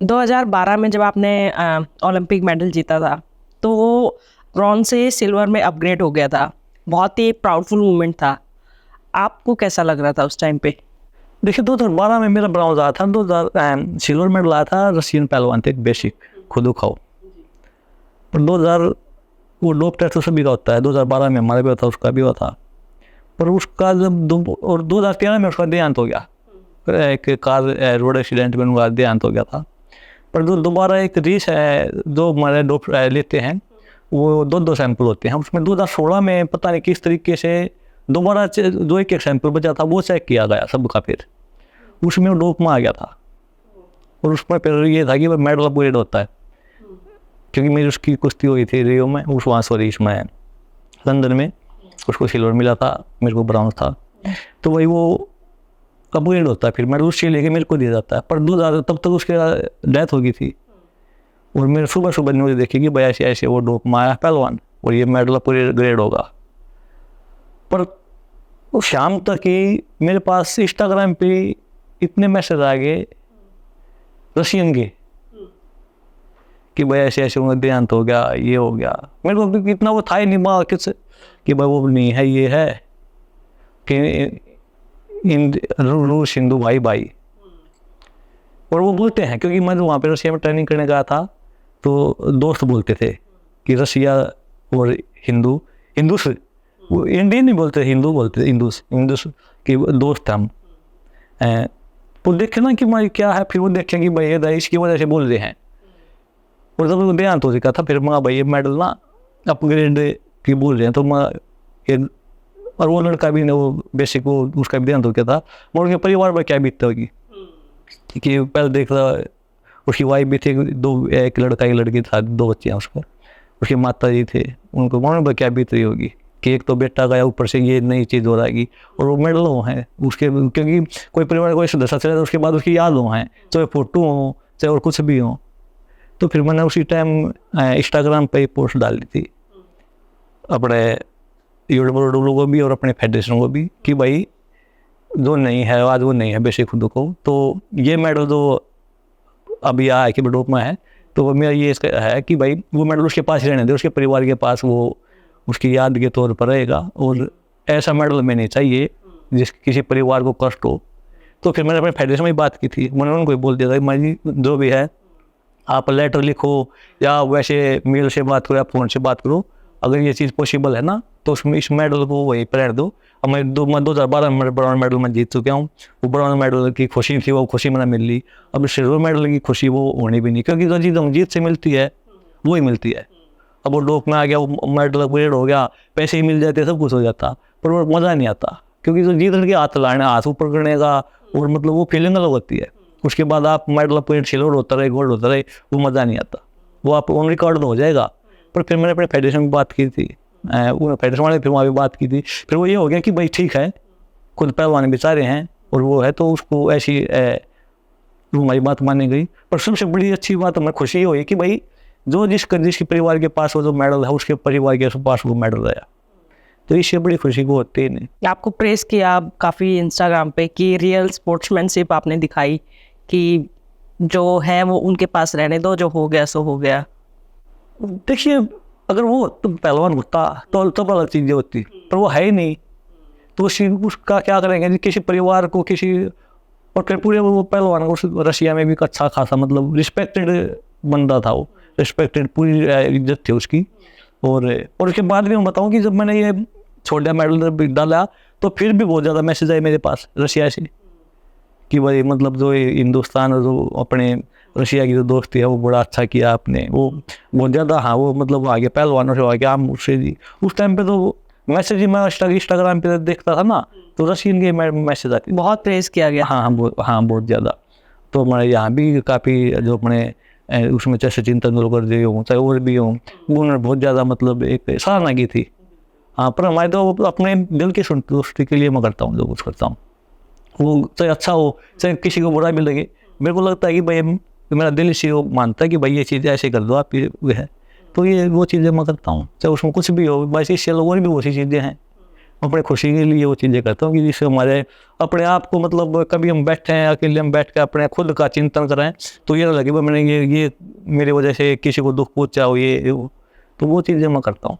2012 में जब आपने ओलंपिक मेडल जीता था, तो वो ब्रॉन्ज से सिल्वर में अपग्रेड हो गया था। बहुत ही प्राउडफुल मोमेंट था। आपको कैसा लग रहा था उस टाइम पे? देखिए 2012 में मेरा ब्रॉन्ज आया था। 2000 सिल्वर मेडल आया था, रशियन पहलवान थे, एक बेसिक खुद खाओ। पर 2000 वो डोप टेस्ट तो सभी का होता है, 2012 में हमारे भी होता, उसका भी हुआ था। पर उसका जब और 2013 में उसका देहांत हो गया, एक कार रोड एक्सीडेंट में उनका देहांत हो गया था। पर जो दोबारा एक रेस है जो हमारे डोप लेते हैं, वो दो सैंपल होते हैं। उसमें 2016 में पता नहीं किस तरीके से दोबारा जो एक सैंपल बचा था वो चेक किया गया सबका, फिर उसमें वो डोप में आ गया था। और उसमें फिर ये था कि वो मेडल अपग्रेड होता है, क्योंकि मेरी उसकी कुश्ती हुई थी रियो में, उस वहाँ सॉरी इसमें लंदन में, उसको सिल्वर मिला था, मेरे को ब्राउन था। तो वही वो अपग्रेड होता है, फिर मेडल उससे लेके मेरे को दिया जाता है। पर 2000 तब तक उसके डेथ हो गई थी। और मेरे सुबह सुबह न्यूज़ देखी कि भाई ऐसे ऐसे वो डोप में आया पहलवान और ये मेडल अपग्रेड होगा। पर वो शाम तक ही मेरे पास इंस्टाग्राम पे इतने मैसेज आ गए रशियन के कि भाई ऐसे ऐसे उनका देहांत हो गया, ये हो गया। मेरे को इतना वो था ही नहीं माँ किस कि भाई वो नहीं है, ये है कि रूस हिंदू भाई भाई। और वो बोलते हैं, क्योंकि मैं वहाँ पे रशिया में ट्रेनिंग करने गया था, तो दोस्त बोलते थे कि रशिया और हिंदू हिंदूस, वो इंडियन नहीं बोलते, हिंदू बोलते थे, हिंदूस कि दोस्त हम। तो देखे ना कि मैं क्या है, फिर वो देखें कि भाई ये इसकी वजह से बोल रहे हैं। और जब वो देहांत हो चुका था, फिर मैं भाई ये मेडल ना अपग्रेड की बोल रहे हैं, तो मैं और वो लड़का भी वो बेसिक वो उसका भी देहांत हो गया था। मैं उनके परिवार पर क्या बीतता होगी कि पहले देख रहा, उसकी वाइफ भी थी, दो, एक लड़का एक लड़की था, 2 बच्चे हैं उसको, उसके माता जी थे, उनको मालूम पर क्या बीत रही होगी कि एक तो बेटा गया, ऊपर से ये नई चीज़ हो रहेगी। और वो मेडल हो हैं उसके, क्योंकि कोई परिवार कोई सदस्य चले तो उसके बाद उसकी याद हो हैं, चाहे फोटो हो चाहे और कुछ भी हो। तो फिर मैंने उसी टाइम इंस्टाग्राम पे पोस्ट डाल दी थी अपने यूट्यूबर को भी और अपने फेडरेशन को भी कि भाई जो नहीं है आज वो नहीं है बेसिक खुद को। तो ये मेडल जो अभी आया कि डोप में है, तो मेरा ये इसका है कि भाई वो मेडल उसके पास ही रहने दे, उसके परिवार के पास, वो उसकी याद के तौर पर रहेगा। और ऐसा मेडल में नहीं चाहिए जिस किसी परिवार को कष्ट हो। तो फिर मैंने अपने फेडरेशन में बात की थी, मैंने उनको बोल दिया था मैं जी जो भी है आप लेटर लिखो या वैसे मेल से बात करो या फ़ोन से बात करो, अगर ये चीज़ पॉसिबल है ना तो उसमें इस मेडल को वहीं पर रहने दो। अब मैं 2012 में ब्राउन मेडल में जीत चुका हूँ, वो ब्राउन मेडल की खुशी थी, वो खुशी मैंने मिल ली। अब सिल्वर मेडल की खुशी वो होनी भी नहीं, क्योंकि जो चीज़ जीत से मिलती है वो ही मिलती है। अब वो डोप में आ गया, वो मेडल अपग्रेड हो गया, पैसे ही मिल जाते, सब कुछ हो जाता, पर वो मज़ा नहीं आता, क्योंकि जो जीत के हाथ लाने, हाथ ऊपर करने का और मतलब वो फीलिंग अलग होती है। उसके बाद आप मेडल अपग्रेड सिल्वर होता रहे, गोल्ड होता रहे, वो मज़ा नहीं आता, वो आप ऑन रिकॉर्ड हो जाएगा। पर फिर मैंने अपने फेडरेशन में बात की थी, वो फेडरेशन वाले फिर वहाँ भी बात की थी, फिर वो ये हो गया कि भाई ठीक है खुद पहलवान बेचारे हैं और वो है तो उसको ऐसी हमारी बात मानी गई। पर सबसे बड़ी अच्छी बात हमें खुशी हुई कि भाई जो जिसके परिवार के पास वो जो मेडल है उसके परिवार के पास वो मेडल आया, तो इससे बड़ी खुशी को होती ही नहीं। आपको प्रेस किया काफ़ी इंस्टाग्राम पे कि रियल स्पोर्ट्समैनशिप आपने दिखाई कि जो है वो उनके पास रहने दो, जो हो गया सो हो गया। देखिए अगर वो तो पहलवान होता तो तब अलग चीज़ें होती, पर वो है ही नहीं, तो उसका क्या करेंगे जी, किसी परिवार को किसी। और फिर पूरे वो पहलवान उस रशिया में भी अच्छा खासा मतलब रिस्पेक्टेड बंदा था, वो रिस्पेक्टेड पूरी इज्जत थी उसकी। और उसके बाद भी मैं बताऊँ कि जब मैंने ये छोटा मेडल डाला तो फिर भी बहुत ज़्यादा मैसेज आए मेरे पास रशिया से कि भाई मतलब जो हिंदुस्तान और जो अपने रशिया की जो दोस्ती है वो बड़ा अच्छा किया आपने, वो बहुत ज़्यादा। हाँ वो मतलब आगे पहलवानों से आगे हम उससे जी उस टाइम पे तो मैसेज ही मैं इंस्टाग्राम पे देखता था ना, तो रशियन के मैसेज आती, बहुत प्रेस किया गया। हाँ बहुत ज़्यादा। तो हमारे यहाँ भी काफ़ी जो अपने उसमें चाहे सचिन तेंदुलकर जी हों चाहे और भी हों, उन्होंने बहुत ज़्यादा मतलब एक सराहना की थी। हाँ पर हमारे तो अपने दिल की संतुष्टि के लिए मैं करता हूँ जो कुछ करता हूँ, वो चाहे अच्छा हो चाहे किसी को बुरा भी लगे, मेरे को लगता है कि भाई मेरा दिल इसी को मानता है कि भाई ये चीज़ें ऐसे कर दो आप, ये है तो ये वो चीज़ें मैं करता हूँ, चाहे उसमें कुछ भी हो। वैसे इससे लोगों में भी वैसी चीज़ें हैं अपनी खुशी के लिए वो चीज़ें करता हूँ कि जिससे हमारे अपने आप को मतलब कभी हम बैठे हैं अकेले, हम बैठ के अपने खुद का चिंतन करें तो ये ना लगे भाई मैंने ये मेरी वजह से किसी को दुख पहुँचा हो, ये तो वो चीज़ें मैं करता हूँ।